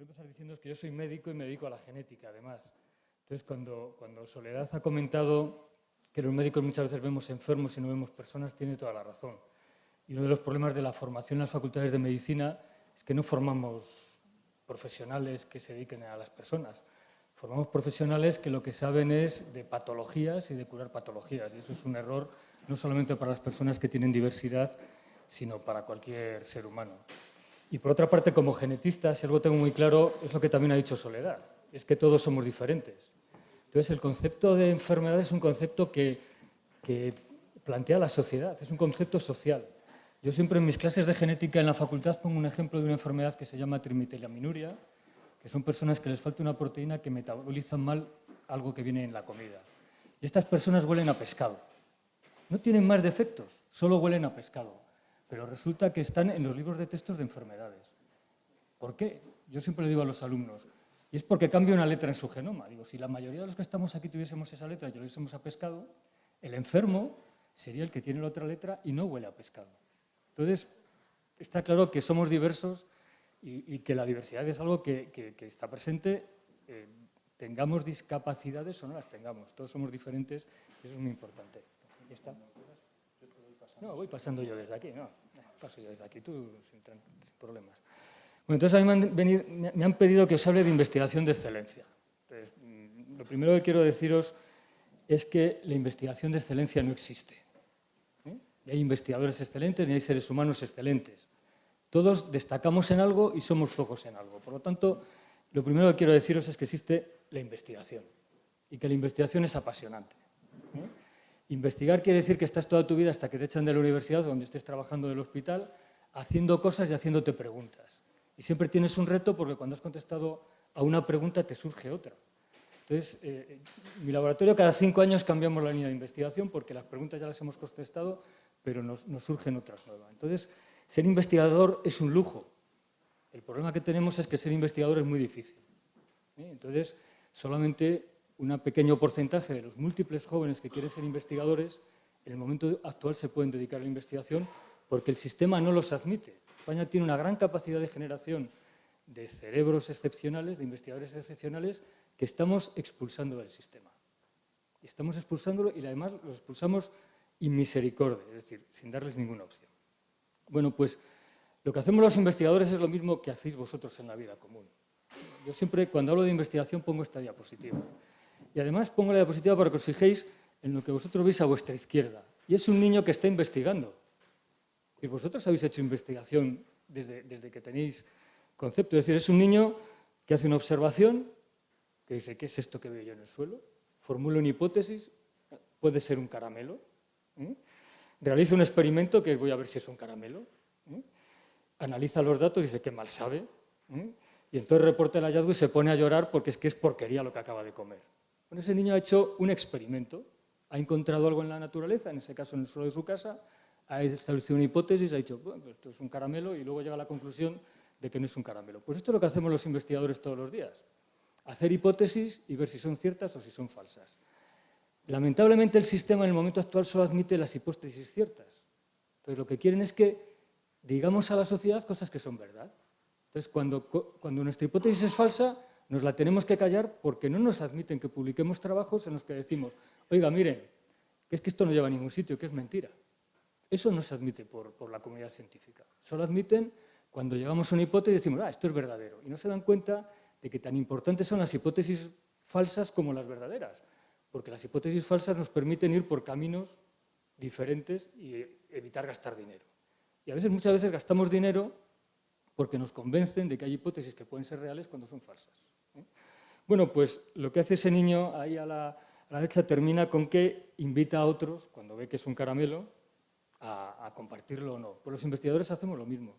quiero empezar diciendo que yo soy médico y me dedico a la genética, además. Entonces, cuando Soledad ha comentado que los médicos muchas veces vemos enfermos y no vemos personas, tiene toda la razón. Y uno de los problemas de la formación en las facultades de medicina es que no formamos profesionales que se dediquen a las personas. Formamos profesionales que lo que saben es de patologías y de curar patologías. Y eso es un error no solamente para las personas que tienen diversidad, sino para cualquier ser humano. Y por otra parte, como genetista, si algo tengo muy claro, es lo que también ha dicho Soledad, es que todos somos diferentes. Entonces, el concepto de enfermedad es un concepto que plantea la sociedad, es un concepto social. Yo siempre en mis clases de genética en la facultad pongo un ejemplo de una enfermedad que se llama trimetilaminuria, que son personas que les falta una proteína que metabolizan mal algo que viene en la comida. Y estas personas huelen a pescado. No tienen más defectos, solo huelen a pescado. Pero resulta que están en los libros de textos de enfermedades. ¿Por qué? Yo siempre le digo a los alumnos, y es porque cambia una letra en su genoma. Digo, si la mayoría de los que estamos aquí tuviésemos esa letra y lo hubiésemos a pescado, el enfermo sería el que tiene la otra letra y no huele a pescado. Entonces, está claro que somos diversos y que la diversidad es algo que está presente, tengamos discapacidades o no las tengamos. Todos somos diferentes y eso es muy importante. ¿Ya está? No, voy pasando yo desde aquí, no, paso yo desde aquí, tú sin problemas. Bueno, entonces a mí me han pedido que os hable de investigación de excelencia. Entonces, lo primero que quiero deciros es que la investigación de excelencia no existe. Ni hay investigadores excelentes, ni hay seres humanos excelentes. Todos destacamos en algo y somos flojos en algo. Por lo tanto, lo primero que quiero deciros es que existe la investigación y que la investigación es apasionante. Investigar quiere decir que estás toda tu vida hasta que te echan de la universidad, donde estés trabajando del hospital, haciendo cosas y haciéndote preguntas. Y siempre tienes un reto porque cuando has contestado a una pregunta te surge otra. Entonces, en mi laboratorio cada 5 años cambiamos la línea de investigación porque las preguntas ya las hemos contestado, pero nos surgen otras nuevas. Entonces, ser investigador es un lujo. El problema que tenemos es que ser investigador es muy difícil. Entonces, solamente un pequeño porcentaje de los múltiples jóvenes que quieren ser investigadores, en el momento actual se pueden dedicar a la investigación porque el sistema no los admite. España tiene una gran capacidad de generación de cerebros excepcionales, de investigadores excepcionales, que estamos expulsando del sistema. Y estamos expulsándolo y además los expulsamos in misericordia, es decir, sin darles ninguna opción. Bueno, pues lo que hacemos los investigadores es lo mismo que hacéis vosotros en la vida común. Yo siempre, cuando hablo de investigación, pongo esta diapositiva. Y además pongo la diapositiva para que os fijéis en lo que vosotros veis a vuestra izquierda. Y es un niño que está investigando. Y vosotros habéis hecho investigación desde que tenéis concepto. Es decir, es un niño que hace una observación, que dice, ¿qué es esto que veo yo en el suelo? Formula una hipótesis, puede ser un caramelo. Realiza un experimento, que voy a ver si es un caramelo. Analiza los datos y dice, qué mal sabe. Y entonces reporta el hallazgo y se pone a llorar porque es que es porquería lo que acaba de comer. Bueno, ese niño ha hecho un experimento, ha encontrado algo en la naturaleza, en ese caso en el suelo de su casa, ha establecido una hipótesis, ha dicho, bueno, pues esto es un caramelo y luego llega a la conclusión de que no es un caramelo. Pues esto es lo que hacemos los investigadores todos los días, hacer hipótesis y ver si son ciertas o si son falsas. Lamentablemente el sistema en el momento actual solo admite las hipótesis ciertas. Entonces lo que quieren es que digamos a la sociedad cosas que son verdad. Entonces cuando nuestra hipótesis es falsa, nos la tenemos que callar porque no nos admiten que publiquemos trabajos en los que decimos, oiga, miren, que es que esto no lleva a ningún sitio, que es mentira. Eso no se admite por la comunidad científica. Solo admiten cuando llegamos a una hipótesis y decimos, esto es verdadero. Y no se dan cuenta de que tan importantes son las hipótesis falsas como las verdaderas. Porque las hipótesis falsas nos permiten ir por caminos diferentes y evitar gastar dinero. Y muchas veces gastamos dinero porque nos convencen de que hay hipótesis que pueden ser reales cuando son falsas. Bueno, pues lo que hace ese niño ahí a la derecha termina con que invita a otros, cuando ve que es un caramelo, a compartirlo o no. Pues los investigadores hacemos lo mismo.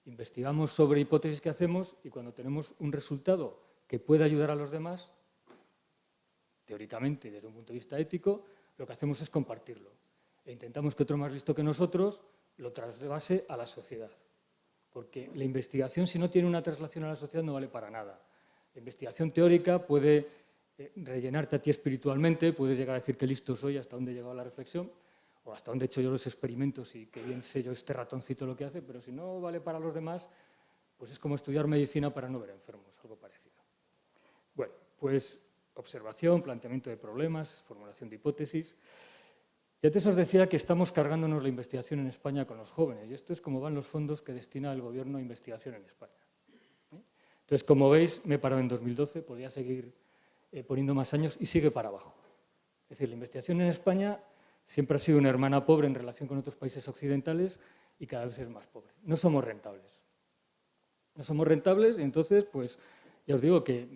Investigamos sobre hipótesis que hacemos y cuando tenemos un resultado que puede ayudar a los demás, teóricamente, desde un punto de vista ético, lo que hacemos es compartirlo. E intentamos que otro más listo que nosotros lo trasvase a la sociedad. Porque la investigación, si no tiene una traslación a la sociedad, no vale para nada. La investigación teórica puede rellenarte a ti espiritualmente, puedes llegar a decir qué listo soy, hasta dónde he llegado a la reflexión, o hasta dónde he hecho yo los experimentos y qué bien sé yo este ratoncito lo que hace, pero si no vale para los demás, Pues es como estudiar medicina para no ver enfermos, algo parecido. Bueno, pues observación, planteamiento de problemas, formulación de hipótesis. Y antes os decía que estamos cargándonos la investigación en España con los jóvenes, y esto es como van los fondos que destina el Gobierno a investigación en España. Entonces, como veis, me he parado en 2012, podía seguir poniendo más años y sigue para abajo. Es decir, la investigación en España siempre ha sido una hermana pobre en relación con otros países occidentales y cada vez es más pobre. No somos rentables. No somos rentables y entonces, pues, ya os digo que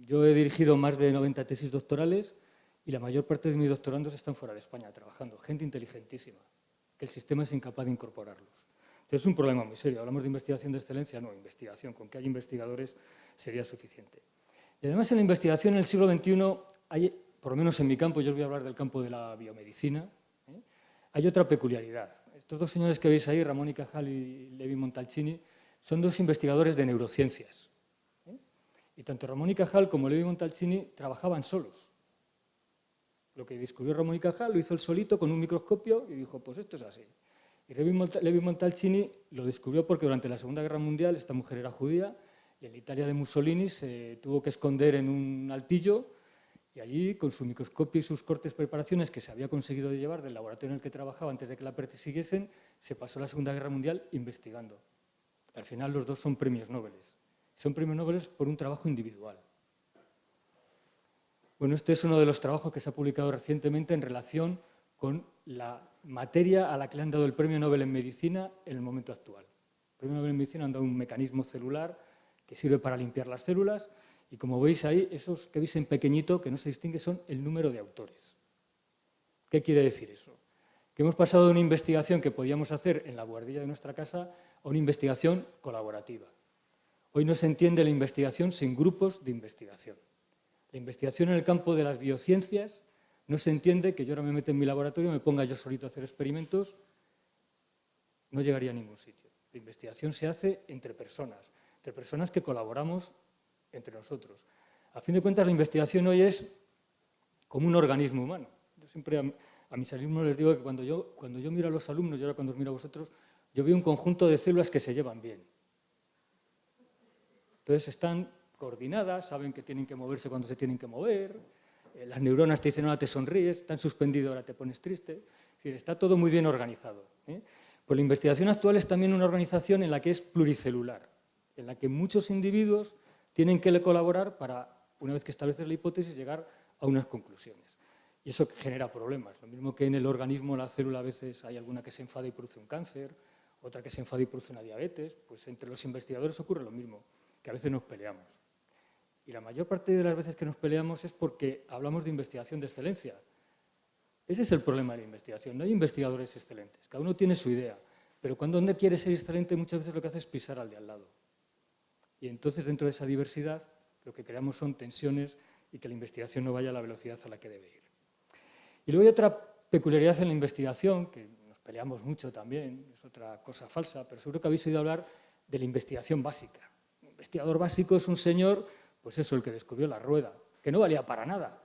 yo he dirigido más de 90 tesis doctorales y la mayor parte de mis doctorandos están fuera de España trabajando, gente inteligentísima, que el sistema es incapaz de incorporarlos. Entonces es un problema muy serio. Hablamos de investigación de excelencia, no, investigación. Con que haya investigadores sería suficiente. Y además en la investigación en el siglo XXI hay, por lo menos en mi campo, yo os voy a hablar del campo de la biomedicina, hay otra peculiaridad. Estos dos señores que veis ahí, Ramón y Cajal y Levi Montalcini, son dos investigadores de neurociencias. Y tanto Ramón y Cajal como Levi Montalcini trabajaban solos. Lo que descubrió Ramón y Cajal lo hizo él solito con un microscopio y dijo, pues esto es así. Y Levi Montalcini lo descubrió porque durante la Segunda Guerra Mundial esta mujer era judía y en la Italia de Mussolini se tuvo que esconder en un altillo y allí, con su microscopio y sus cortes preparaciones que se había conseguido llevar del laboratorio en el que trabajaba antes de que la persiguiesen, se pasó la Segunda Guerra Mundial investigando. Al final los dos son premios Nobel. Son premios Nobel por un trabajo individual. Bueno, este es uno de los trabajos que se ha publicado recientemente en relación con la materia a la que le han dado el premio Nobel en Medicina en el momento actual. El premio Nobel en Medicina han dado un mecanismo celular que sirve para limpiar las células y como veis ahí, esos que veis en pequeñito, que no se distingue, son el número de autores. ¿Qué quiere decir eso? Que hemos pasado de una investigación que podíamos hacer en la buhardilla de nuestra casa a una investigación colaborativa. Hoy no se entiende la investigación sin grupos de investigación. La investigación en el campo de las biociencias no se entiende que yo ahora me meta en mi laboratorio, me ponga yo solito a hacer experimentos, no llegaría a ningún sitio. La investigación se hace entre personas que colaboramos entre nosotros. A fin de cuentas, la investigación hoy es como un organismo humano. Yo siempre a mis alumnos les digo que cuando yo miro a los alumnos y ahora cuando os miro a vosotros, yo veo un conjunto de células que se llevan bien. Entonces están coordinadas, saben que tienen que moverse cuando se tienen que mover, las neuronas te dicen ahora te sonríes, están suspendido ahora te pones triste, es decir, está todo muy bien organizado. Pues la investigación actual es también una organización en la que es pluricelular, en la que muchos individuos tienen que colaborar para, una vez que estableces la hipótesis, llegar a unas conclusiones. Y eso genera problemas. Lo mismo que en el organismo, la célula, a veces hay alguna que se enfada y produce un cáncer, otra que se enfada y produce una diabetes, pues entre los investigadores ocurre lo mismo, que a veces nos peleamos. Y la mayor parte de las veces que nos peleamos es porque hablamos de investigación de excelencia. Ese es el problema de la investigación. No hay investigadores excelentes, cada uno tiene su idea, pero cuando uno quiere ser excelente muchas veces lo que hace es pisar al de al lado. Y entonces dentro de esa diversidad lo que creamos son tensiones y que la investigación no vaya a la velocidad a la que debe ir. Y luego hay otra peculiaridad en la investigación, que nos peleamos mucho también, es otra cosa falsa, pero seguro que habéis oído hablar de la investigación básica. Un investigador básico es un señor, pues eso, el que descubrió la rueda, que no valía para nada.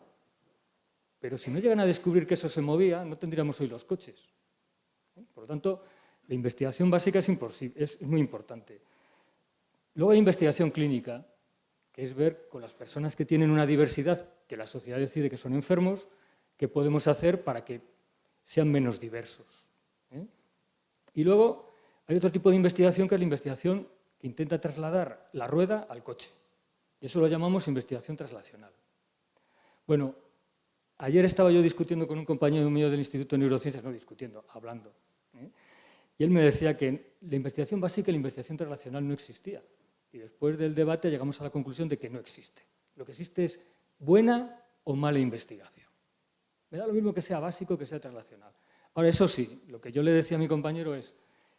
Pero si no llegan a descubrir que eso se movía, no tendríamos hoy los coches. Por lo tanto, la investigación básica es muy importante. Luego hay investigación clínica, que es ver con las personas que tienen una diversidad que la sociedad decide que son enfermos, qué podemos hacer para que sean menos diversos. Y luego hay otro tipo de investigación que es la investigación que intenta trasladar la rueda al coche. Y eso lo llamamos investigación translacional. Bueno, ayer estaba yo discutiendo con un compañero mío del Instituto de Neurociencias, no discutiendo, hablando. Y él me decía que la investigación básica y la investigación translacional no existía. Y después del debate llegamos a la conclusión de que no existe. Lo que existe es buena o mala investigación. Me da lo mismo que sea básico que sea translacional. Ahora, eso sí, lo que yo le decía a mi compañero es,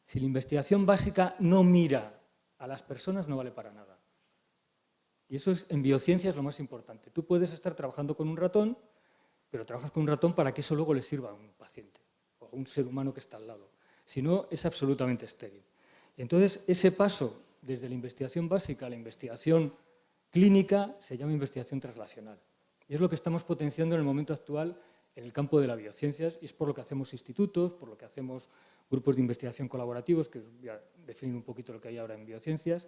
si la investigación básica no mira a las personas, no vale para nada. Y eso es, en biociencia es lo más importante. Tú puedes estar trabajando con un ratón, pero trabajas con un ratón para que eso luego le sirva a un paciente o a un ser humano que está al lado. Si no, es absolutamente estéril. Y entonces, ese paso desde la investigación básica a la investigación clínica se llama investigación translacional. Y es lo que estamos potenciando en el momento actual en el campo de las biociencias y es por lo que hacemos institutos, por lo que hacemos grupos de investigación colaborativos, que voy a definir un poquito lo que hay ahora en biociencias,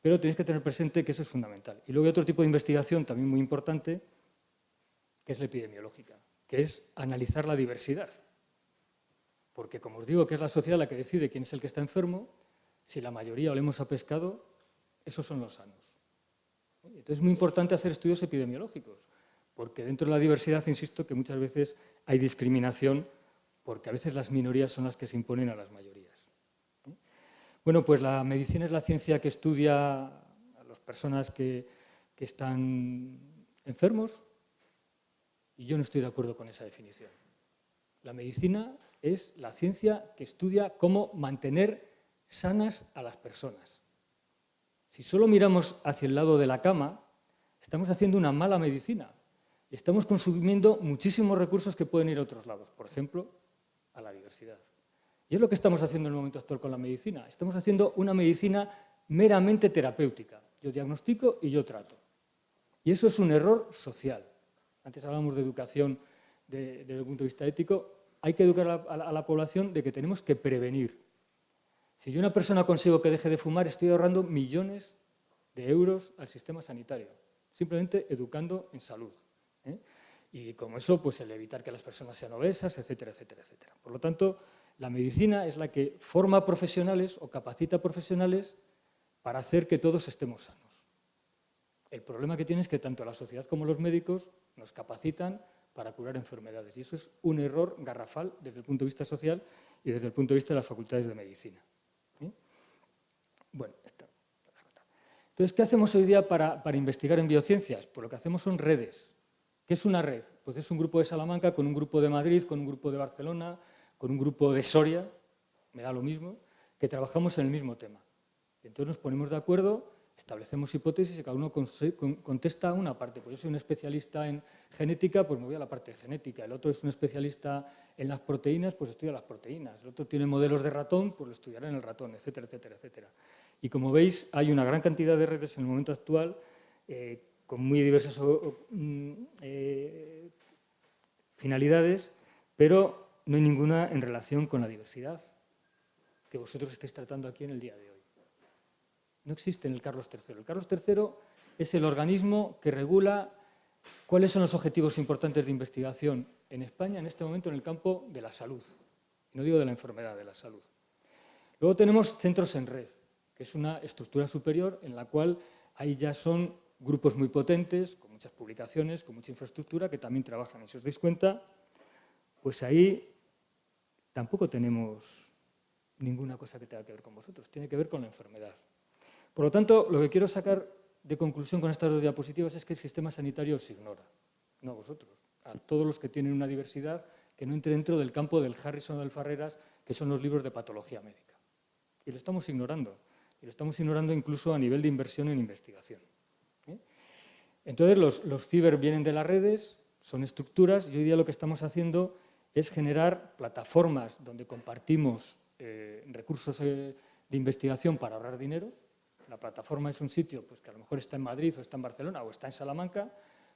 pero tenéis que tener presente que eso es fundamental. Y luego hay otro tipo de investigación también muy importante, que es la epidemiológica, que es analizar la diversidad. Porque, como os digo, que es la sociedad la que decide quién es el que está enfermo, si la mayoría olemos a pescado, esos son los sanos. Entonces es muy importante hacer estudios epidemiológicos, porque dentro de la diversidad, insisto, que muchas veces hay discriminación, porque a veces las minorías son las que se imponen a las mayorías. Bueno, pues la medicina es la ciencia que estudia a las personas que están enfermos, y yo no estoy de acuerdo con esa definición. La medicina es la ciencia que estudia cómo mantener sanas a las personas. Si solo miramos hacia el lado de la cama, estamos haciendo una mala medicina. Estamos consumiendo muchísimos recursos que pueden ir a otros lados, por ejemplo, a la diversidad. Y es lo que estamos haciendo en el momento actual con la medicina. Estamos haciendo una medicina meramente terapéutica. Yo diagnostico y yo trato. Y eso es un error social. Antes hablábamos de educación desde el punto de vista ético. Hay que educar a la población de que tenemos que prevenir. Si yo una persona consigo que deje de fumar, estoy ahorrando millones de euros al sistema sanitario, simplemente educando en salud. Y como eso, pues el evitar que las personas sean obesas, etcétera, etcétera, etcétera. Por lo tanto, la medicina es la que forma profesionales o capacita profesionales para hacer que todos estemos sanos. El problema que tiene es que tanto la sociedad como los médicos nos capacitan para curar enfermedades. Y eso es un error garrafal desde el punto de vista social y desde el punto de vista de las facultades de medicina. Bueno, entonces, ¿qué hacemos hoy día para investigar en biociencias? Pues lo que hacemos son redes. ¿Qué es una red? Pues es un grupo de Salamanca con un grupo de Madrid, con un grupo de Barcelona, con un grupo de Soria, me da lo mismo, que trabajamos en el mismo tema. Entonces nos ponemos de acuerdo, establecemos hipótesis y cada uno contesta una parte. Pues yo soy un especialista en genética, pues me voy a la parte de genética. El otro es un especialista en las proteínas, pues estudia las proteínas. El otro tiene modelos de ratón, pues lo estudiará en el ratón, etcétera, etcétera, etcétera. Y como veis, hay una gran cantidad de redes en el momento actual con muy diversas finalidades, pero no hay ninguna en relación con la diversidad que vosotros estáis tratando aquí en el día de hoy. No existe en el Carlos III. El Carlos III es el organismo que regula cuáles son los objetivos importantes de investigación en España en este momento en el campo de la salud. No digo de la enfermedad, de la salud. Luego tenemos centros en red, que es una estructura superior en la cual ahí ya son grupos muy potentes, con muchas publicaciones, con mucha infraestructura, que también trabajan. Y si os dais cuenta, pues ahí tampoco tenemos ninguna cosa que tenga que ver con vosotros, tiene que ver con la enfermedad. Por lo tanto, lo que quiero sacar de conclusión con estas dos diapositivas es que el sistema sanitario os ignora, no a vosotros, a todos los que tienen una diversidad que no entre dentro del campo del Harrison o del Farreras, que son los libros de patología médica. Y lo estamos ignorando, incluso a nivel de inversión en investigación. Entonces, los ciber vienen de las redes, son estructuras, y hoy día lo que estamos haciendo es generar plataformas donde compartimos recursos de investigación para ahorrar dinero. La plataforma es un sitio pues, que a lo mejor está en Madrid o está en Barcelona o está en Salamanca,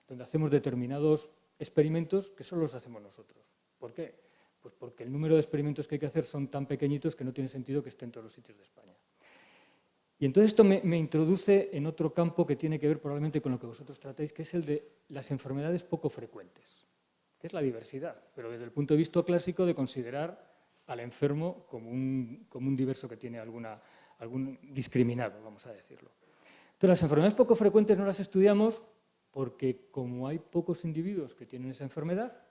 donde hacemos determinados experimentos que solo los hacemos nosotros. ¿Por qué? Pues porque el número de experimentos que hay que hacer son tan pequeñitos que no tiene sentido que estén en todos los sitios de España. Y entonces esto me introduce en otro campo que tiene que ver probablemente con lo que vosotros tratáis, que es el de las enfermedades poco frecuentes, que es la diversidad, pero desde el punto de vista clásico de considerar al enfermo como un diverso que tiene algún discriminado, vamos a decirlo. Entonces, las enfermedades poco frecuentes no las estudiamos porque como hay pocos individuos que tienen esa enfermedad,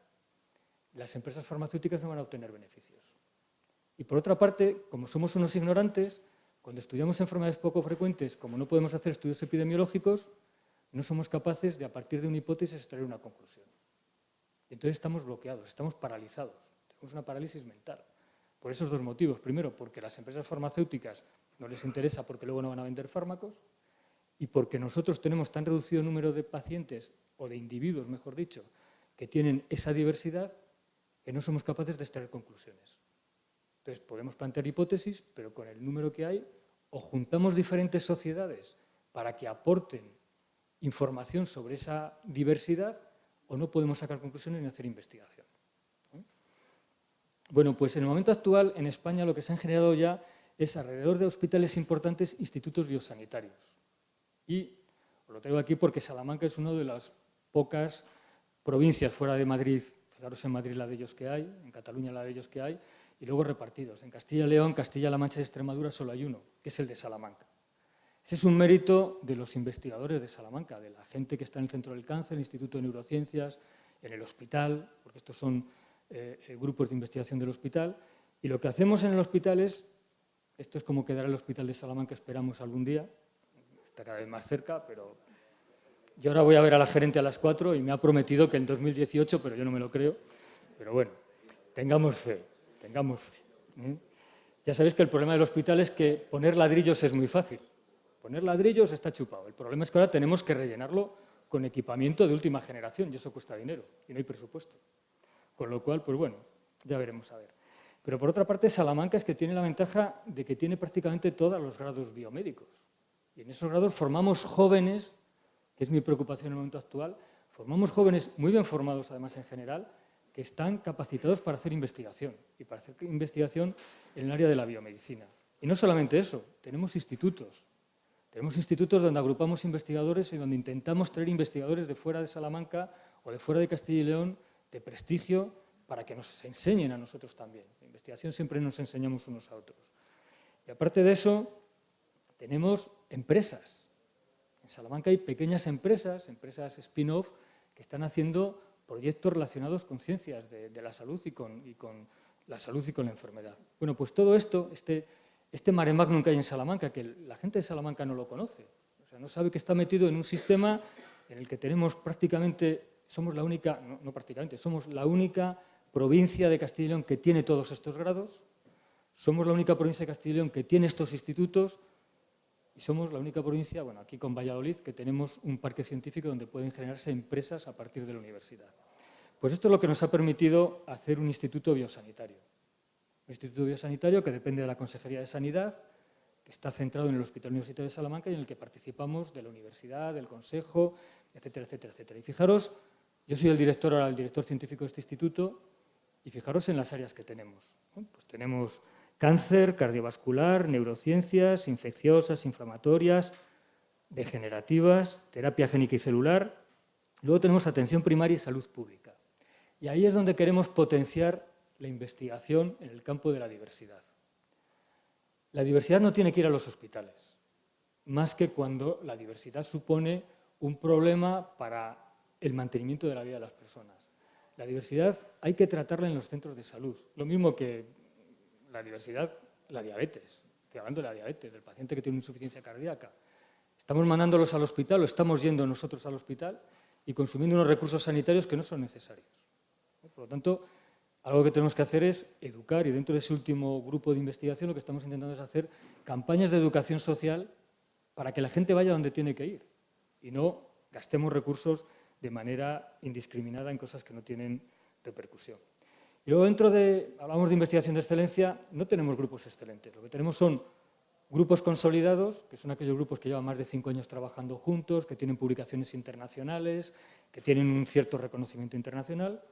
las empresas farmacéuticas no van a obtener beneficios. Y por otra parte, como somos unos ignorantes, cuando estudiamos enfermedades poco frecuentes, como no podemos hacer estudios epidemiológicos, no somos capaces de, a partir de una hipótesis, extraer una conclusión. Entonces estamos bloqueados, estamos paralizados, tenemos una parálisis mental. Por esos dos motivos. Primero, porque las empresas farmacéuticas no les interesa porque luego no van a vender fármacos, y porque nosotros tenemos tan reducido número de pacientes, o de individuos, mejor dicho, que tienen esa diversidad, que no somos capaces de extraer conclusiones. Entonces, podemos plantear hipótesis, pero con el número que hay, o juntamos diferentes sociedades para que aporten información sobre esa diversidad, o no podemos sacar conclusiones ni hacer investigación. Bueno, pues en el momento actual, en España, lo que se han generado ya es alrededor de hospitales importantes, institutos biosanitarios. Y os lo traigo aquí porque Salamanca es una de las pocas provincias fuera de Madrid, fijaros en Madrid la de ellos que hay, en Cataluña la de ellos que hay, y luego repartidos. En Castilla y León, Castilla-La Mancha y Extremadura solo hay uno, que es el de Salamanca. Ese es un mérito de los investigadores de Salamanca, de la gente que está en el Centro del Cáncer, el Instituto de Neurociencias, en el hospital, porque estos son grupos de investigación del hospital. Y lo que hacemos en el hospital es, esto es como quedará el hospital de Salamanca, esperamos algún día, está cada vez más cerca, pero yo ahora voy a ver a la gerente a las 4 y me ha prometido que en 2018, pero yo no me lo creo. Pero bueno, tengamos fe, tengamos fe. Ya sabéis que el problema del hospital es que poner ladrillos es muy fácil. Poner ladrillos está chupado. El problema es que ahora tenemos que rellenarlo con equipamiento de última generación y eso cuesta dinero y no hay presupuesto. Con lo cual, pues bueno, ya veremos a ver. Pero por otra parte, Salamanca es que tiene la ventaja de que tiene prácticamente todos los grados biomédicos. Y en esos grados formamos jóvenes, que es mi preocupación en el momento actual, formamos jóvenes muy bien formados además en general, que están capacitados para hacer investigación y para hacer investigación en el área de la biomedicina. Y no solamente eso, tenemos institutos. Tenemos institutos donde agrupamos investigadores y donde intentamos traer investigadores de fuera de Salamanca o de fuera de Castilla y León de prestigio para que nos enseñen a nosotros también. En investigación siempre nos enseñamos unos a otros. Y aparte de eso, tenemos empresas. En Salamanca hay pequeñas empresas, empresas spin-off, que están haciendo proyectos relacionados con ciencias de la salud y con la salud y con la enfermedad. Bueno, pues todo esto, este mare magnum que hay en Salamanca, que la gente de Salamanca no lo conoce, o sea, no sabe que está metido en un sistema en el que tenemos prácticamente, somos la única, no prácticamente, somos la única provincia de Castilla y León que tiene todos estos grados, somos la única provincia de Castilla y León que tiene estos institutos y somos la única provincia, bueno, aquí con Valladolid, que tenemos un parque científico donde pueden generarse empresas a partir de la universidad. Pues esto es lo que nos ha permitido hacer un instituto biosanitario. Un instituto biosanitario que depende de la Consejería de Sanidad, que está centrado en el Hospital Universitario de Salamanca y en el que participamos de la universidad, del consejo, etcétera, etcétera, etcétera. Y fijaros, yo soy el director, ahora el director científico de este instituto, y fijaros en las áreas que tenemos. Pues tenemos cáncer, cardiovascular, neurociencias, infecciosas, inflamatorias, degenerativas, terapia génica y celular. Luego tenemos atención primaria y salud pública. Y ahí es donde queremos potenciar la investigación en el campo de la diversidad. La diversidad no tiene que ir a los hospitales, más que cuando la diversidad supone un problema para el mantenimiento de la vida de las personas. La diversidad hay que tratarla en los centros de salud, lo mismo que la diversidad, la diabetes. Estoy hablando de la diabetes, del paciente que tiene insuficiencia cardíaca. Estamos mandándolos al hospital o estamos yendo nosotros al hospital y consumiendo unos recursos sanitarios que no son necesarios. Por lo tanto, algo que tenemos que hacer es educar y dentro de ese último grupo de investigación lo que estamos intentando es hacer campañas de educación social para que la gente vaya donde tiene que ir y no gastemos recursos de manera indiscriminada en cosas que no tienen repercusión. Y luego hablamos de investigación de excelencia, no tenemos grupos excelentes, lo que tenemos son grupos consolidados, que son aquellos grupos que llevan más de 5 años trabajando juntos, que tienen publicaciones internacionales, que tienen un cierto reconocimiento internacional.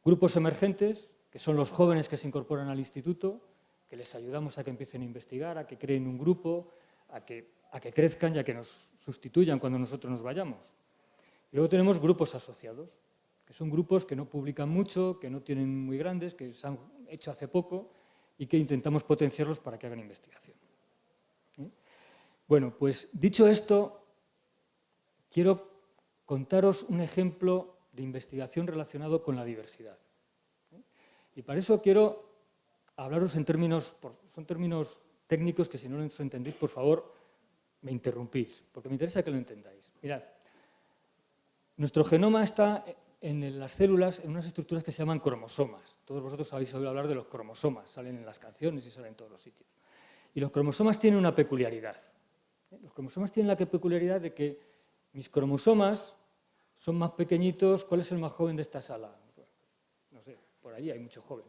Grupos emergentes, que son los jóvenes que se incorporan al instituto, que les ayudamos a que empiecen a investigar, a que creen un grupo, a que crezcan y a que nos sustituyan cuando nosotros nos vayamos. Y luego tenemos grupos asociados, que son grupos que no publican mucho, que no tienen muy grandes, que se han hecho hace poco y que intentamos potenciarlos para que hagan investigación. Bueno, pues dicho esto, quiero contaros un ejemplo de investigación relacionado con la diversidad. Y para eso quiero hablaros en términos, son términos técnicos que si no los entendéis, por favor, me interrumpís, porque me interesa que lo entendáis. Mirad, nuestro genoma está en las células en unas estructuras que se llaman cromosomas. Todos vosotros habéis oído hablar de los cromosomas, salen en las canciones y salen en todos los sitios. Y los cromosomas tienen una peculiaridad. Los cromosomas tienen la peculiaridad de que mis cromosomas son más pequeñitos. ¿Cuál es el más joven de esta sala? No sé, por allí hay mucho joven.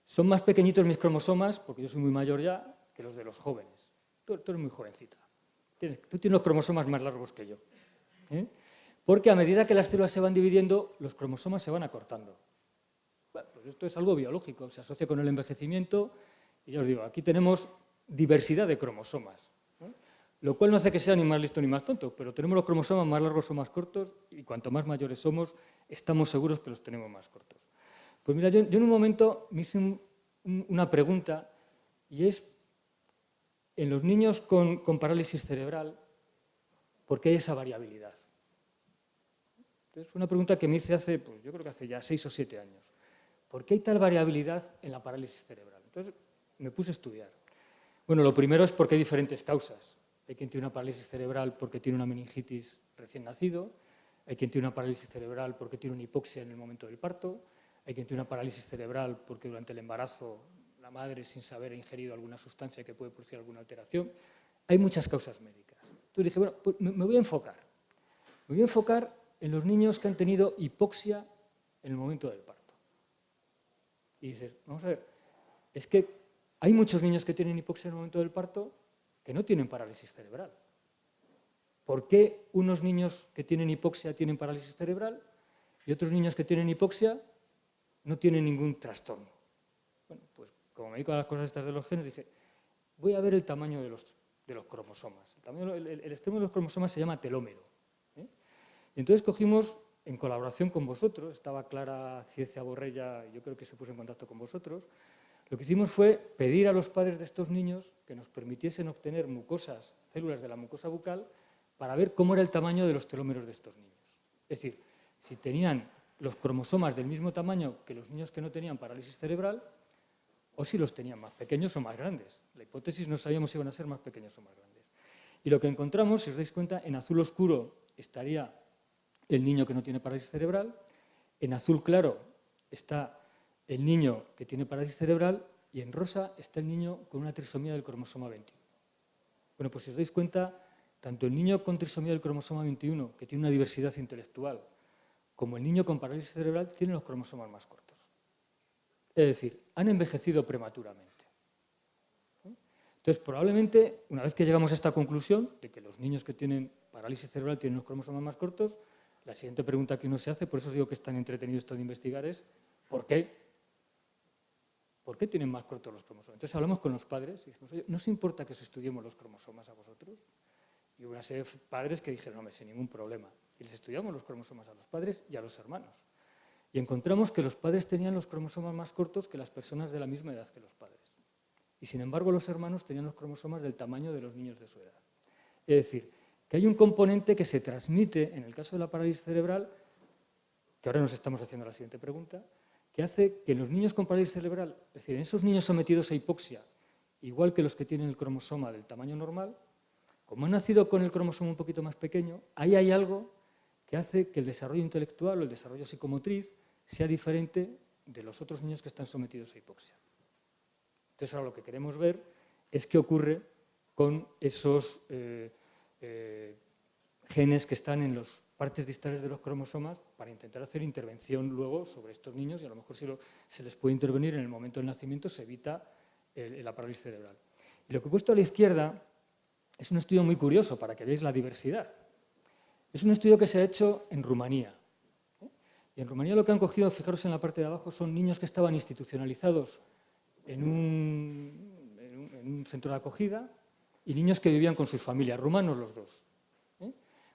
Son más pequeñitos mis cromosomas, porque yo soy muy mayor ya, que los de los jóvenes. Tú eres muy jovencita. Tú tienes los cromosomas más largos que yo. Porque a medida que las células se van dividiendo, los cromosomas se van acortando. Bueno, pues Pero esto es algo biológico, se asocia con el envejecimiento y ya os digo, aquí tenemos diversidad de cromosomas, ¿no? Lo cual no hace que sea ni más listo ni más tonto, pero tenemos los cromosomas más largos o más cortos y cuanto más mayores somos, estamos seguros que los tenemos más cortos. Pues mira, yo en un momento me hice una pregunta y es, en los niños con parálisis cerebral, ¿por qué hay esa variabilidad? Entonces fue una pregunta que me hice hace, pues yo creo que hace ya 6 o 7 años. ¿Por qué hay tal variabilidad en la parálisis cerebral? Entonces me puse a estudiar. Bueno, lo primero es porque hay diferentes causas. Hay quien tiene una parálisis cerebral porque tiene una meningitis recién nacido, hay quien tiene una parálisis cerebral porque tiene una hipoxia en el momento del parto, hay quien tiene una parálisis cerebral porque durante el embarazo la madre sin saber ha ingerido alguna sustancia que puede producir alguna alteración. Hay muchas causas médicas. Entonces dije, bueno, pues me voy a enfocar. Me voy a enfocar en los niños que han tenido hipoxia en el momento del parto. Y dices, vamos a ver, es que hay muchos niños que tienen hipoxia en el momento del parto que no tienen parálisis cerebral. ¿Por qué unos niños que tienen hipoxia tienen parálisis cerebral y otros niños que tienen hipoxia no tienen ningún trastorno? Bueno, pues como me dedico a las cosas estas de los genes, dije, voy a ver el tamaño de los cromosomas. El extremo de los cromosomas se llama telómero, ¿eh? Y entonces cogimos, en colaboración con vosotros, estaba Clara Cieza Borrella, yo creo que se puso en contacto con vosotros, lo que hicimos fue pedir a los padres de estos niños que nos permitiesen obtener mucosas, células de la mucosa bucal, para ver cómo era el tamaño de los telómeros de estos niños. Es decir, si tenían los cromosomas del mismo tamaño que los niños que no tenían parálisis cerebral, o si los tenían más pequeños o más grandes. La hipótesis no sabíamos si iban a ser más pequeños o más grandes. Y lo que encontramos, si os dais cuenta, en azul oscuro estaría el niño que no tiene parálisis cerebral, en azul claro está el niño que tiene parálisis cerebral y en rosa está el niño con una trisomía del cromosoma 21. Bueno, pues si os dais cuenta, tanto el niño con trisomía del cromosoma 21, que tiene una diversidad intelectual, como el niño con parálisis cerebral, tienen los cromosomas más cortos. Es decir, han envejecido prematuramente. Entonces, probablemente, una vez que llegamos a esta conclusión de que los niños que tienen parálisis cerebral tienen los cromosomas más cortos, la siguiente pregunta que uno se hace, por eso digo que es tan entretenido esto de investigar, es ¿por qué? ¿Por qué tienen más cortos los cromosomas? Entonces hablamos con los padres y dijimos, oye, ¿no os importa que os estudiemos los cromosomas a vosotros? Y hubo una serie de padres que dijeron, no, sin ningún problema. Y les estudiamos los cromosomas a los padres y a los hermanos. Y encontramos que los padres tenían los cromosomas más cortos que las personas de la misma edad que los padres. Y sin embargo los hermanos tenían los cromosomas del tamaño de los niños de su edad. Es decir, que hay un componente que se transmite, en el caso de la parálisis cerebral, que ahora nos estamos haciendo la siguiente pregunta, que hace que los niños con parálisis cerebral, es decir, en esos niños sometidos a hipoxia, igual que los que tienen el cromosoma del tamaño normal, como han nacido con el cromosoma un poquito más pequeño, ahí hay algo que hace que el desarrollo intelectual o el desarrollo psicomotriz sea diferente de los otros niños que están sometidos a hipoxia. Entonces ahora lo que queremos ver es qué ocurre con esos genes que están en las partes distales de los cromosomas para intentar hacer intervención luego sobre estos niños y a lo mejor si se les puede intervenir en el momento del nacimiento se evita la parálisis cerebral. Y lo que he puesto a la izquierda es un estudio muy curioso para que veáis la diversidad. Es un estudio que se ha hecho en Rumanía. Y en Rumanía lo que han cogido, fijaros en la parte de abajo, son niños que estaban institucionalizados en un centro de acogida y niños que vivían con sus familias, rumanos los dos.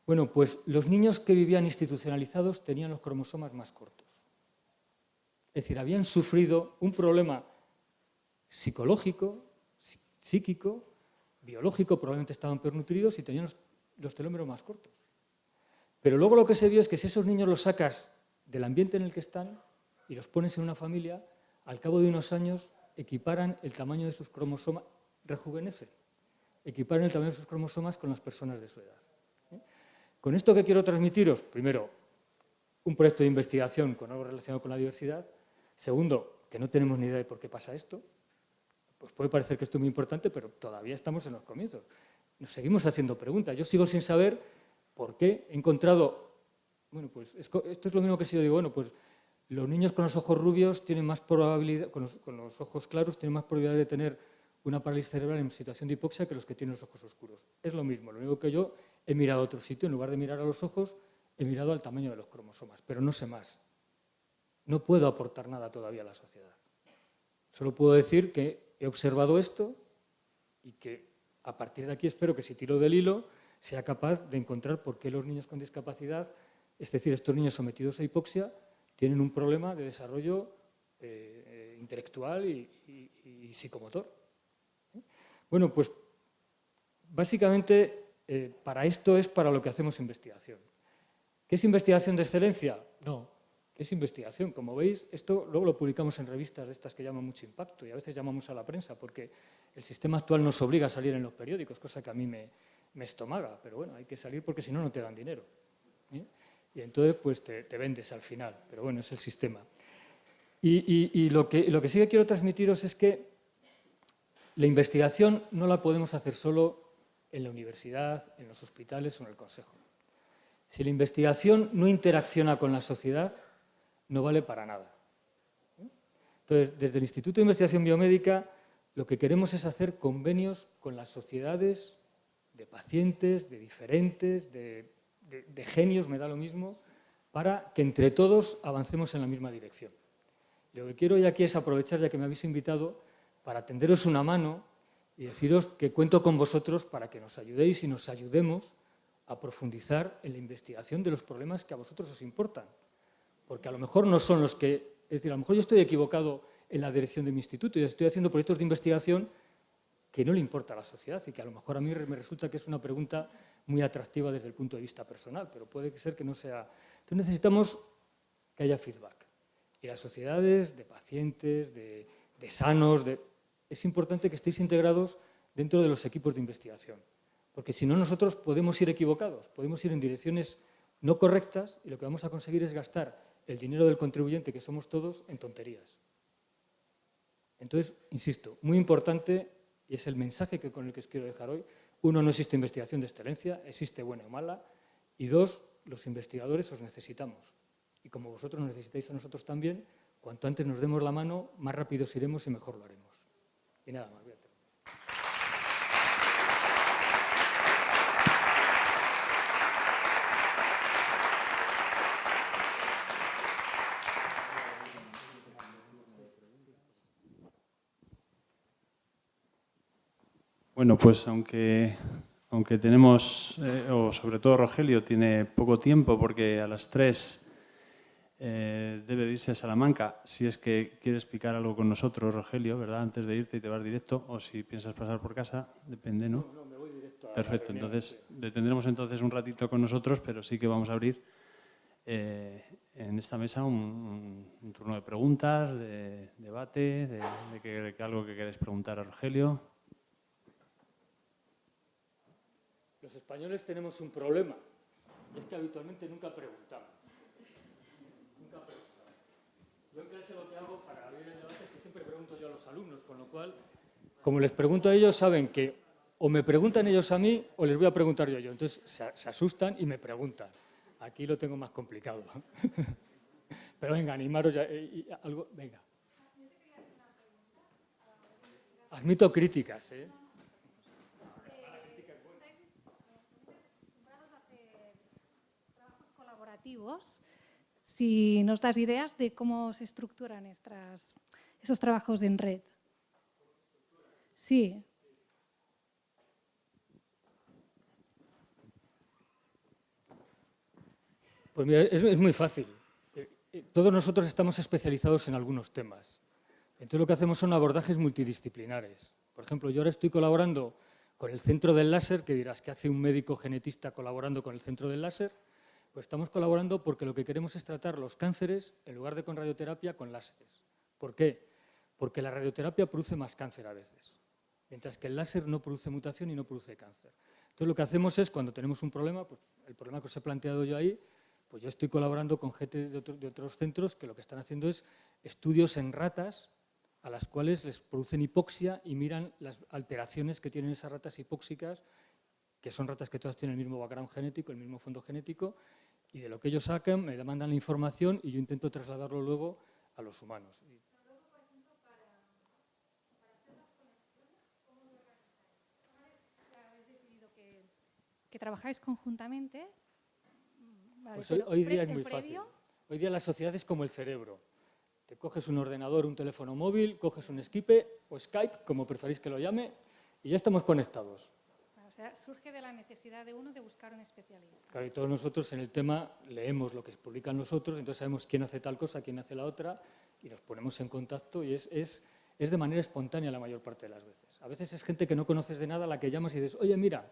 Bueno, pues los niños que vivían institucionalizados tenían los cromosomas más cortos. Es decir, habían sufrido un problema psicológico, psíquico, biológico, probablemente estaban pernutridos y tenían los telómeros más cortos. Pero luego lo que se vio es que si esos niños los sacas del ambiente en el que están y los pones en una familia, al cabo de unos años equiparan el tamaño de sus cromosomas, rejuvenecen, equiparan el tamaño de sus cromosomas con las personas de su edad. Con esto que quiero transmitiros, primero, un proyecto de investigación con algo relacionado con la diversidad. Segundo, que no tenemos ni idea de por qué pasa esto. Pues puede parecer que esto es muy importante, pero todavía estamos en los comienzos. Nos seguimos haciendo preguntas. Yo sigo sin saber por qué he encontrado... Bueno, pues esto es lo mismo que si yo digo, bueno, pues los niños con los ojos rubios tienen más probabilidad, con los ojos claros tienen más probabilidad de tener una parálisis cerebral en situación de hipoxia que los que tienen los ojos oscuros. Es lo mismo, lo único que yo he mirado a otro sitio, en lugar de mirar a los ojos, he mirado al tamaño de los cromosomas, pero no sé más. no puedo aportar nada todavía a la sociedad. Solo puedo decir que he observado esto y que a partir de aquí espero que si tiro del hilo sea capaz de encontrar por qué los niños con discapacidad, es decir, estos niños sometidos a hipoxia, tienen un problema de desarrollo intelectual y psicomotor. Bueno, pues básicamente para esto es para lo que hacemos investigación. ¿Qué es investigación de excelencia? No, es investigación. Como veis, esto luego lo publicamos en revistas de estas que llaman mucho impacto y a veces llamamos a la prensa porque el sistema actual nos obliga a salir en los periódicos, cosa que a mí me estomaga, pero bueno, hay que salir porque si no, no te dan dinero. Y entonces pues te vendes al final, pero bueno, es el sistema. Y lo que sí que quiero transmitiros es que la investigación no la podemos hacer solo en la universidad, en los hospitales o en el consejo. Si la investigación no interacciona con la sociedad, no vale para nada. Entonces, desde el Instituto de Investigación Biomédica, lo que queremos es hacer convenios con las sociedades de pacientes, de diferentes, de genios, me da lo mismo, para que entre todos avancemos en la misma dirección. Lo que quiero hoy aquí es aprovechar, ya que me habéis invitado, para tenderos una mano y deciros que cuento con vosotros para que nos ayudéis y nos ayudemos a profundizar en la investigación de los problemas que a vosotros os importan. Porque a lo mejor no son los que... Es decir, a lo mejor yo estoy equivocado en la dirección de mi instituto y estoy haciendo proyectos de investigación que no le importa a la sociedad y que a lo mejor a mí me resulta que es una pregunta muy atractiva desde el punto de vista personal, pero puede ser que no sea... Entonces necesitamos que haya feedback. Y las sociedades de pacientes, de sanos, es importante que estéis integrados dentro de los equipos de investigación. Porque si no, nosotros podemos ir equivocados, podemos ir en direcciones no correctas y lo que vamos a conseguir es gastar el dinero del contribuyente, que somos todos, en tonterías. Entonces, insisto, muy importante, y es el mensaje con el que os quiero dejar hoy, uno, no existe investigación de excelencia, existe buena o mala, y dos, los investigadores os necesitamos. Y como vosotros nos necesitáis a nosotros también, cuanto antes nos demos la mano, más rápidos iremos y mejor lo haremos. Y nada más, Beatriz. Bueno, pues aunque tenemos, o sobre todo Rogelio, tiene poco tiempo porque a las 3 debe de irse a Salamanca, si es que quieres picar algo con nosotros, Rogelio, ¿verdad? Antes de irte y te vas directo, o si piensas pasar por casa, depende, ¿no? No, me voy directo a Perfecto, la reunión, entonces sí. le tendremos entonces un ratito con nosotros, pero sí que vamos a abrir en esta mesa un turno de preguntas, de debate, de algo que queráis preguntar a Rogelio. Los españoles tenemos un problema, y es que habitualmente nunca preguntamos. Yo en clase lo que hago para abrir el debate es que siempre pregunto yo a los alumnos, con lo cual, como les pregunto a ellos, saben que o me preguntan ellos a mí o les voy a preguntar yo a ellos. Entonces se asustan y me preguntan. Aquí lo tengo más complicado. Pero venga, animaros ya, algo, venga. Admito críticas, ¿eh? Colaborativos, si nos das ideas de cómo se estructuran esos trabajos en red. Sí. Pues mira, es muy fácil. Todos nosotros estamos especializados en algunos temas. Entonces lo que hacemos son abordajes multidisciplinares. Por ejemplo, yo ahora estoy colaborando con el Centro del Láser, que dirás, ¿qué hace un médico genetista colaborando con el Centro del Láser? Pues estamos colaborando porque lo que queremos es tratar los cánceres, en lugar de con radioterapia, con láseres. ¿Por qué? Porque la radioterapia produce más cáncer a veces, mientras que el láser no produce mutación y no produce cáncer. Entonces lo que hacemos es, cuando tenemos un problema, pues el problema que os he planteado yo ahí, pues yo estoy colaborando con gente de otros centros que lo que están haciendo es estudios en ratas a las cuales les producen hipoxia y miran las alteraciones que tienen esas ratas hipóxicas, que son ratas que todas tienen el mismo background genético, el mismo fondo genético, y de lo que ellos sacan me demandan la información y yo intento trasladarlo luego a los humanos. Que trabajáis conjuntamente. Vale, Pues hoy día es muy fácil. Hoy día la sociedad es como el cerebro. que coges un ordenador, un teléfono móvil, coges un Skype o Skype, como preferís que lo llame, y ya estamos conectados. O sea, surge de la necesidad de uno de buscar un especialista. Claro, y todos nosotros en el tema leemos lo que publican los otros, entonces sabemos quién hace tal cosa, quién hace la otra, y nos ponemos en contacto, y es de manera espontánea la mayor parte de las veces. A veces es gente que no conoces de nada a la que llamas y dices, oye, mira,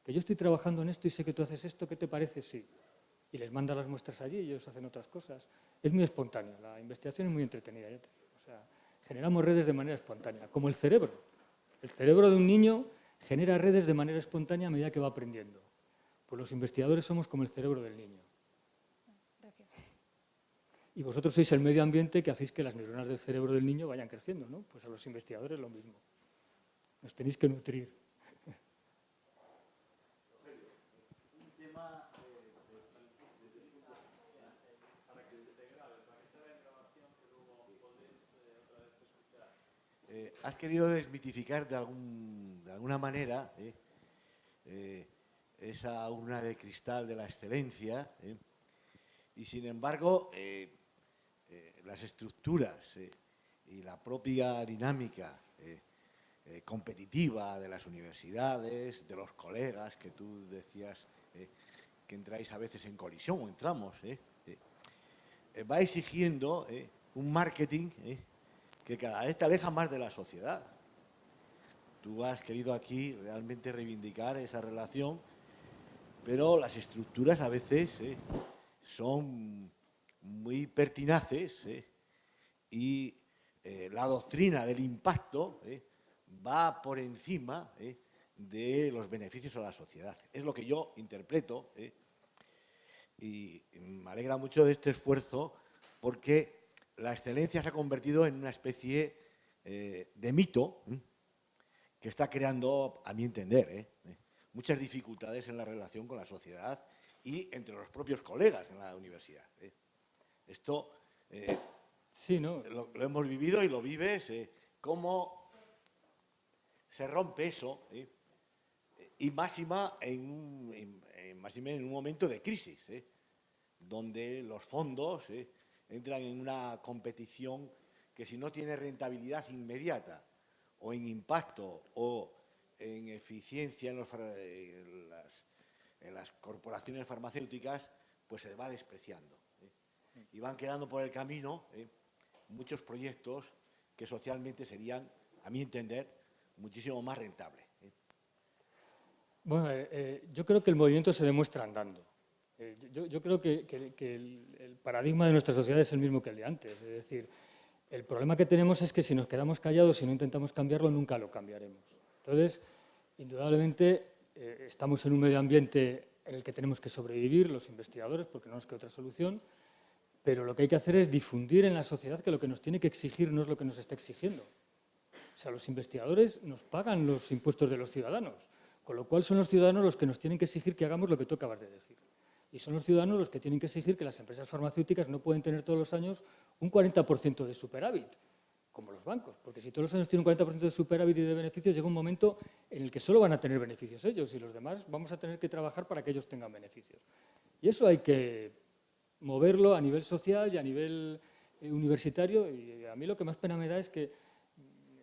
que yo estoy trabajando en esto y sé que tú haces esto, ¿qué te parece? Sí. Y les mandas las muestras allí y ellos hacen otras cosas. Es muy espontáneo, la investigación es muy entretenida, ya te digo. O sea, generamos redes de manera espontánea, como el cerebro. El cerebro de un niño genera redes de manera espontánea a medida que va aprendiendo. Pues los investigadores somos como el cerebro del niño. Gracias. Y vosotros sois el medio ambiente que hacéis que las neuronas del cerebro del niño vayan creciendo, ¿no? Pues a los investigadores lo mismo. Nos tenéis que nutrir. Has querido desmitificar de alguna manera esa urna de cristal de la excelencia, y sin embargo las estructuras y la propia dinámica competitiva de las universidades, de los colegas que tú decías que entráis a veces en colisión o entramos, va exigiendo un marketing que cada vez te aleja más de la sociedad. Tú has querido aquí realmente reivindicar esa relación, pero las estructuras a veces son muy pertinaces y la doctrina del impacto va por encima de los beneficios a la sociedad. Es lo que yo interpreto y me alegra mucho de este esfuerzo porque la excelencia se ha convertido en una especie de mito que está creando, a mi entender, muchas dificultades en la relación con la sociedad y entre los propios colegas en la universidad. Esto Sí, ¿no? lo hemos vivido y lo vives, cómo se rompe eso, y máxima en un momento de crisis, donde los fondos entran en una competición que si no tiene rentabilidad inmediata o en impacto o en eficiencia en las corporaciones farmacéuticas, pues se va despreciando. Y van quedando por el camino muchos proyectos que socialmente serían, a mi entender, muchísimo más rentables. Bueno, yo creo que el movimiento se demuestra andando. Yo creo que el paradigma de nuestra sociedad es el mismo que el de antes. Es decir, el problema que tenemos es que si nos quedamos callados y no intentamos cambiarlo, nunca lo cambiaremos. Entonces, indudablemente, estamos en un medio ambiente en el que tenemos que sobrevivir los investigadores, porque no nos queda otra solución, pero lo que hay que hacer es difundir en la sociedad que lo que nos tiene que exigir no es lo que nos está exigiendo. O sea, los investigadores nos pagan los impuestos de los ciudadanos, con lo cual son los ciudadanos los que nos tienen que exigir que hagamos lo que tú acabas de decir. Y son los ciudadanos los que tienen que exigir que las empresas farmacéuticas no pueden tener todos los años un 40% de superávit, como los bancos, porque si todos los años tienen un 40% de superávit y de beneficios, llega un momento en el que solo van a tener beneficios ellos y los demás vamos a tener que trabajar para que ellos tengan beneficios. Y eso hay que moverlo a nivel social y a nivel universitario, y a mí lo que más pena me da es que,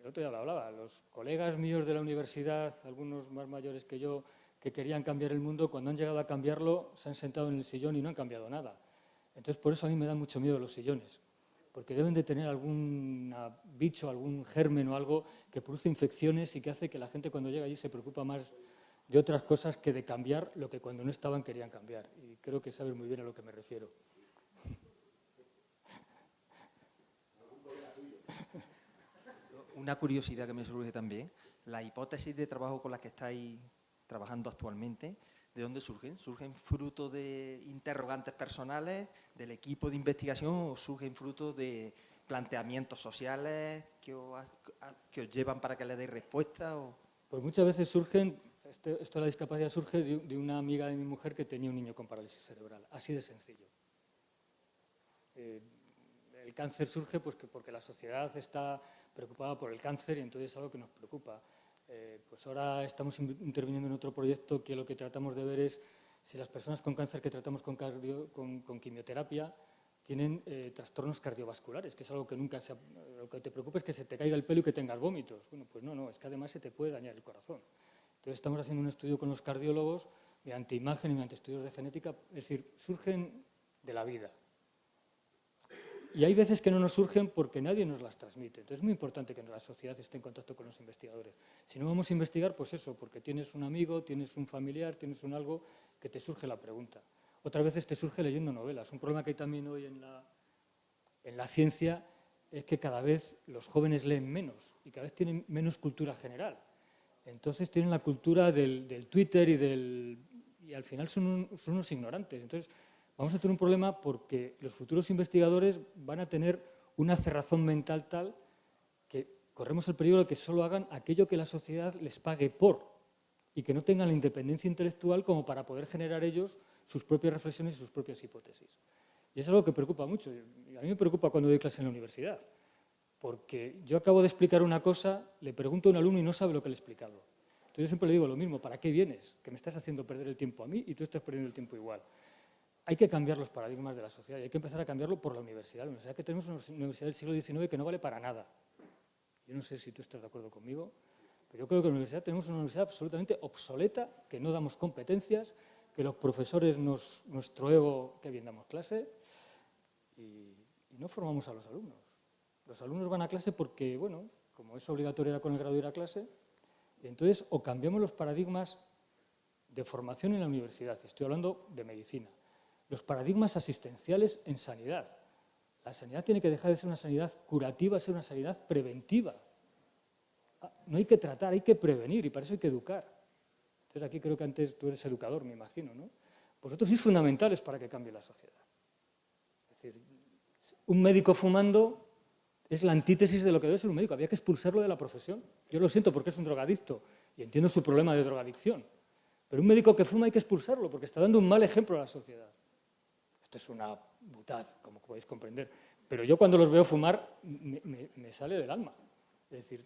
el otro día lo hablaba, los colegas míos de la universidad, algunos más mayores que yo, que querían cambiar el mundo, cuando han llegado a cambiarlo se han sentado en el sillón y no han cambiado nada. Entonces, por eso a mí me dan mucho miedo los sillones, porque deben de tener algún bicho, algún germen o algo que produce infecciones y que hace que la gente cuando llega allí se preocupa más de otras cosas que de cambiar lo que cuando no estaban querían cambiar. Y creo que sabes muy bien a lo que me refiero. Una curiosidad que me surge también, la hipótesis de trabajo con la que estáis trabajando actualmente, ¿de dónde surgen? ¿Surgen fruto de interrogantes personales del equipo de investigación o surgen fruto de planteamientos sociales que os llevan para que le deis respuesta? Pues muchas veces surgen, esto de la discapacidad surge de una amiga de mi mujer que tenía un niño con parálisis cerebral, así de sencillo. El cáncer surge pues, porque la sociedad está preocupada por el cáncer y entonces es algo que nos preocupa. Pues ahora estamos interviniendo en otro proyecto que lo que tratamos de ver es si las personas con cáncer que tratamos con quimioterapia, tienen trastornos cardiovasculares, que es algo que nunca lo que te preocupa es que se te caiga el pelo y que tengas vómitos. Bueno, pues no, es que además se te puede dañar el corazón. Entonces estamos haciendo un estudio con los cardiólogos mediante imagen y mediante estudios de genética, es decir, surgen de la vida. Y hay veces que no nos surgen porque nadie nos las transmite. Entonces es muy importante que la sociedad esté en contacto con los investigadores. Si no vamos a investigar, pues eso, porque tienes un amigo, tienes un familiar, tienes un algo que te surge la pregunta. Otras veces te surge leyendo novelas. Un problema que hay también hoy en la ciencia es que cada vez los jóvenes leen menos y cada vez tienen menos cultura general. Entonces tienen la cultura del Twitter y al final son unos ignorantes. Entonces vamos a tener un problema porque los futuros investigadores van a tener una cerrazón mental tal que corremos el peligro de que solo hagan aquello que la sociedad les pague por y que no tengan la independencia intelectual como para poder generar ellos sus propias reflexiones y sus propias hipótesis. Y es algo que preocupa mucho. Y a mí me preocupa cuando doy clase en la universidad, porque yo acabo de explicar una cosa, le pregunto a un alumno y no sabe lo que le he explicado. Entonces yo siempre le digo lo mismo, ¿para qué vienes? Que me estás haciendo perder el tiempo a mí y tú estás perdiendo el tiempo igual. Hay que cambiar los paradigmas de la sociedad y hay que empezar a cambiarlo por la universidad. La universidad que tenemos es una universidad del siglo XIX que no vale para nada. Yo no sé si tú estás de acuerdo conmigo, pero yo creo que en la universidad tenemos una universidad absolutamente obsoleta, que no damos competencias, que los profesores, nuestro ego, que bien damos clase, y no formamos a los alumnos. Los alumnos van a clase porque, bueno, como es obligatorio con el grado ir a clase, y entonces o cambiamos los paradigmas de formación en la universidad, estoy hablando de medicina, los paradigmas asistenciales en sanidad. La sanidad tiene que dejar de ser una sanidad curativa, ser una sanidad preventiva. No hay que tratar, hay que prevenir y para eso hay que educar. Entonces aquí creo que antes tú eres educador, me imagino, ¿no? Vosotros sois fundamentales para que cambie la sociedad. Es decir, un médico fumando es la antítesis de lo que debe ser un médico. Había que expulsarlo de la profesión. Yo lo siento porque es un drogadicto y entiendo su problema de drogadicción. Pero un médico que fuma hay que expulsarlo porque está dando un mal ejemplo a la sociedad. Esto es una butad, como podéis comprender. Pero yo cuando los veo fumar me sale del alma. Es decir...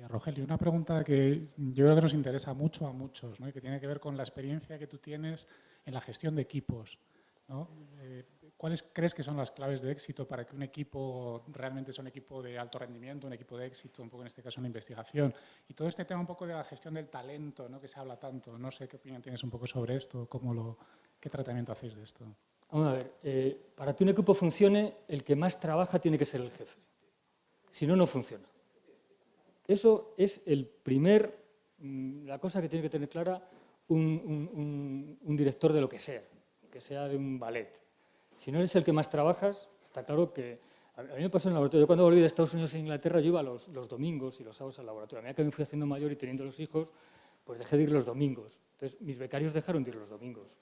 Rogelio, una pregunta que yo creo que nos interesa mucho a muchos, ¿no? Y que tiene que ver con la experiencia que tú tienes en la gestión de equipos, ¿no? ¿Cuáles crees que son las claves de éxito para que un equipo realmente sea un equipo de alto rendimiento, un equipo de éxito, un poco en este caso una investigación? Y todo este tema un poco de la gestión del talento, ¿no? Que se habla tanto. No sé qué opinión tienes un poco sobre esto, qué tratamiento hacéis de esto. Vamos a ver, para que un equipo funcione, el que más trabaja tiene que ser el jefe. Si no, no funciona. Eso es la cosa que tiene que tener clara un director de lo que sea de un ballet. Si no eres el que más trabajas, está claro que... A mí me pasó en el laboratorio. Yo cuando volví de Estados Unidos e Inglaterra, yo iba los domingos y los sábados al laboratorio. A medida que me fui haciendo mayor y teniendo los hijos, pues dejé de ir los domingos. Entonces, mis becarios dejaron de ir los domingos.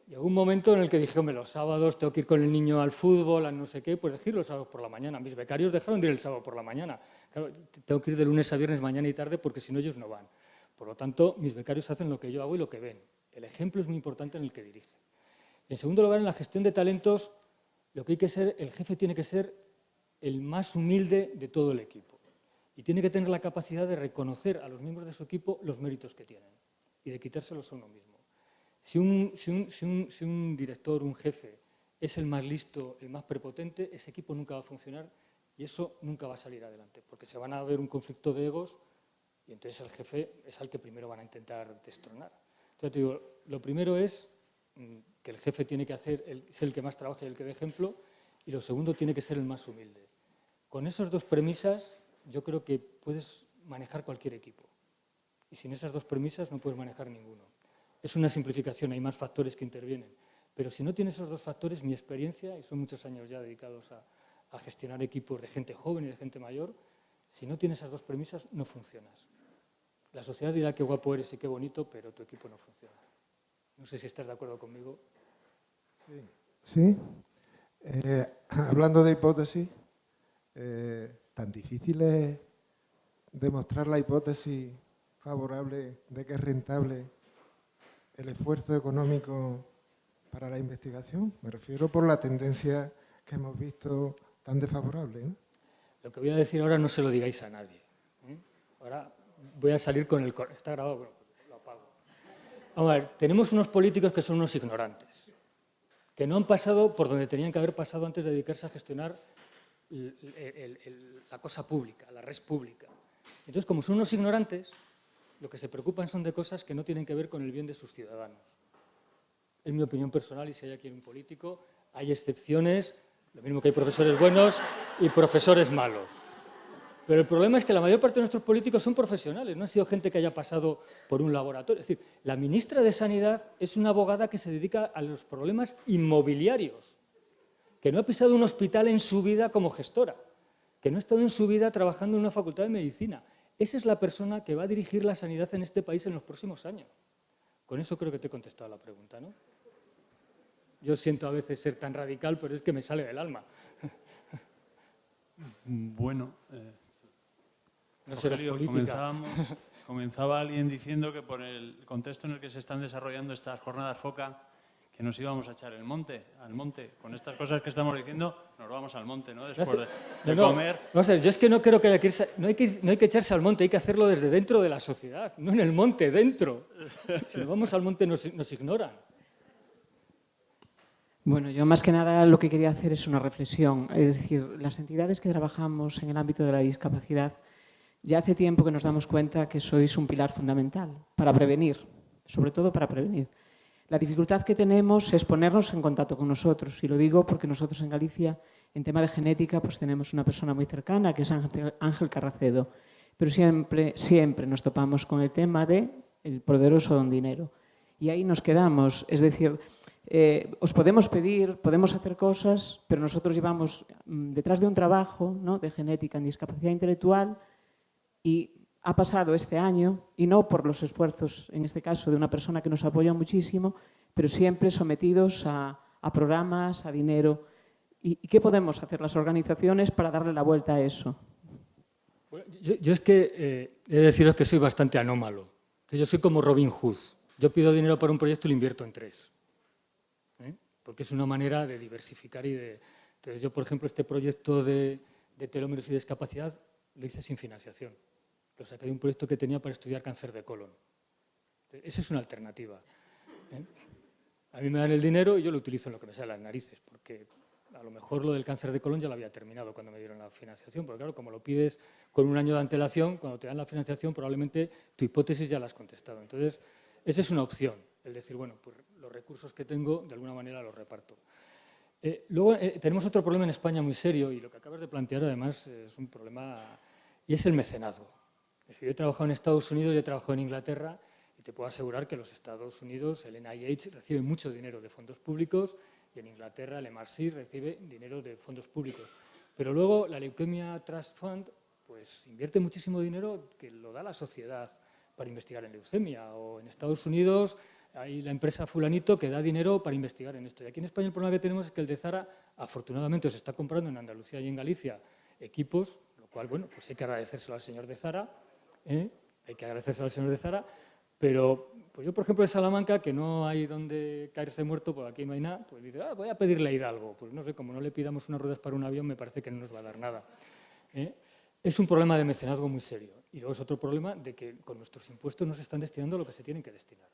Llegó un momento en el que dije, hombre, los sábados tengo que ir con el niño al fútbol, a no sé qué, pues dejé ir los sábados por la mañana. Mis becarios dejaron de ir el sábado por la mañana. Claro, tengo que ir de lunes a viernes, mañana y tarde, porque si no ellos no van. Por lo tanto, mis becarios hacen lo que yo hago y lo que ven. El ejemplo es muy importante en el que dirige. En segundo lugar, en la gestión de talentos, lo que hay que ser, el jefe tiene que ser el más humilde de todo el equipo. Y tiene que tener la capacidad de reconocer a los miembros de su equipo los méritos que tienen y de quitárselos a uno mismo. Si un director, un jefe, es el más listo, el más prepotente, ese equipo nunca va a funcionar y eso nunca va a salir adelante, porque se van a ver un conflicto de egos y entonces el jefe es al que primero van a intentar destronar. Entonces te digo, lo primero es que el jefe tiene que ser el que más trabaje y el que dé ejemplo, y lo segundo tiene que ser el más humilde. Con esas dos premisas yo creo que puedes manejar cualquier equipo y sin esas dos premisas no puedes manejar ninguno. Es una simplificación, hay más factores que intervienen, pero si no tienes esos dos factores, mi experiencia, y son muchos años ya dedicados a gestionar equipos de gente joven y de gente mayor, si no tienes esas dos premisas no funcionas. La sociedad dirá qué guapo eres y qué bonito, pero tu equipo no funciona. No sé si estás de acuerdo conmigo. Sí. Hablando de hipótesis, tan difícil es demostrar la hipótesis favorable de que es rentable el esfuerzo económico para la investigación. Me refiero por la tendencia que hemos visto tan desfavorable, ¿no? Lo que voy a decir ahora no se lo digáis a nadie. Ahora voy a salir con el... ¿Está grabado? Bueno, lo apago. Vamos a ver, tenemos unos políticos que son unos ignorantes, que no han pasado por donde tenían que haber pasado antes de dedicarse a gestionar la cosa pública, la red pública. Entonces, como son unos ignorantes, lo que se preocupan son de cosas que no tienen que ver con el bien de sus ciudadanos. Es mi opinión personal, y si hay aquí un político, hay excepciones, lo mismo que hay profesores buenos y profesores malos. Pero el problema es que la mayor parte de nuestros políticos son profesionales, no han sido gente que haya pasado por un laboratorio. Es decir, la ministra de Sanidad es una abogada que se dedica a los problemas inmobiliarios, que no ha pisado un hospital en su vida como gestora, que no ha estado en su vida trabajando en una facultad de medicina. Esa es la persona que va a dirigir la sanidad en este país en los próximos años. Con eso creo que te he contestado la pregunta, ¿no? Yo siento a veces ser tan radical, pero es que me sale del alma. Bueno, No será Rogelio, política. comenzaba alguien diciendo que por el contexto en el que se están desarrollando estas jornadas FOCA, que nos íbamos a echar al monte. Con estas cosas que estamos diciendo, nos vamos al monte, ¿no? Después de comer. Vamos a ver, yo es que no creo que haya que irse, no hay que echarse al monte, hay que hacerlo desde dentro de la sociedad, no en el monte, dentro. Si nos vamos al monte nos ignoran. Bueno, yo más que nada lo que quería hacer es una reflexión. Es decir, las entidades que trabajamos en el ámbito de la discapacidad, ya hace tiempo que nos damos cuenta que sois un pilar fundamental para prevenir, sobre todo para prevenir. La dificultad que tenemos es ponernos en contacto con nosotros, y lo digo porque nosotros en Galicia, en tema de genética, pues tenemos una persona muy cercana, que es Ángel Carracedo, pero siempre nos topamos con el tema del poderoso don dinero. Y ahí nos quedamos, es decir, os podemos pedir, podemos hacer cosas, pero nosotros llevamos detrás de un trabajo, ¿no?, de genética en discapacidad intelectual, y ha pasado este año, y no por los esfuerzos, en este caso, de una persona que nos apoya muchísimo, pero siempre sometidos a programas, a dinero. ¿Y qué podemos hacer las organizaciones para darle la vuelta a eso? Bueno, yo es que he de deciros que soy bastante anómalo. Yo soy como Robin Hood. Yo pido dinero para un proyecto y lo invierto en 3. Porque es una manera de diversificar y de... Entonces yo, por ejemplo, este proyecto de telómeros y discapacidad lo hice sin financiación. Lo saqué de un proyecto que tenía para estudiar cáncer de colon. Esa es una alternativa. A mí me dan el dinero y yo lo utilizo en lo que me sale las narices, porque a lo mejor lo del cáncer de colon ya lo había terminado cuando me dieron la financiación, porque claro, como lo pides con un año de antelación, cuando te dan la financiación probablemente tu hipótesis ya la has contestado. Entonces, esa es una opción, el decir, bueno, pues los recursos que tengo de alguna manera los reparto. Luego tenemos otro problema en España muy serio, y lo que acabas de plantear además es un problema, y es el mecenazgo. Yo he trabajado en Estados Unidos y he trabajado en Inglaterra, y te puedo asegurar que en los Estados Unidos el NIH recibe mucho dinero de fondos públicos, y en Inglaterra el MRC recibe dinero de fondos públicos. Pero luego la Leukemia Trust Fund pues invierte muchísimo dinero que lo da la sociedad para investigar en leucemia, o en Estados Unidos hay la empresa fulanito que da dinero para investigar en esto. Y aquí en España el problema que tenemos es que el de Zara, afortunadamente, se está comprando en Andalucía y en Galicia equipos, lo cual, bueno, pues hay que agradecérselo al señor de Zara, hay que agradecérselo al señor de Zara, pero pues yo, por ejemplo, en Salamanca, que no hay donde caerse muerto, pues aquí no hay nada, pues dice, voy a pedirle a Hidalgo. Pues no sé, como no le pidamos unas ruedas para un avión, me parece que no nos va a dar nada. Es un problema de mecenazgo muy serio. Y luego es otro problema de que con nuestros impuestos no se están destinando lo que se tienen que destinar.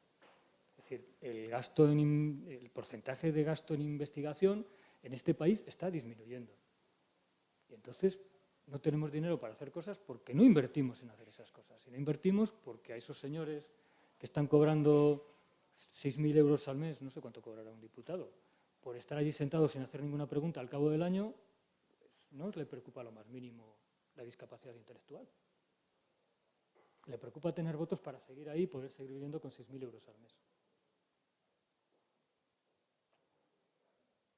Es decir, el porcentaje de gasto en investigación en este país está disminuyendo. Y entonces no tenemos dinero para hacer cosas porque no invertimos en hacer esas cosas. Y no invertimos porque a esos señores que están cobrando 6.000 euros al mes, no sé cuánto cobrará un diputado, por estar allí sentados sin hacer ninguna pregunta al cabo del año, pues no os le preocupa lo más mínimo la discapacidad intelectual. Le preocupa tener votos para seguir ahí y poder seguir viviendo con 6.000 euros al mes.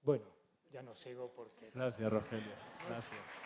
Bueno, ya no sigo porque... Gracias, Rogelio. Gracias.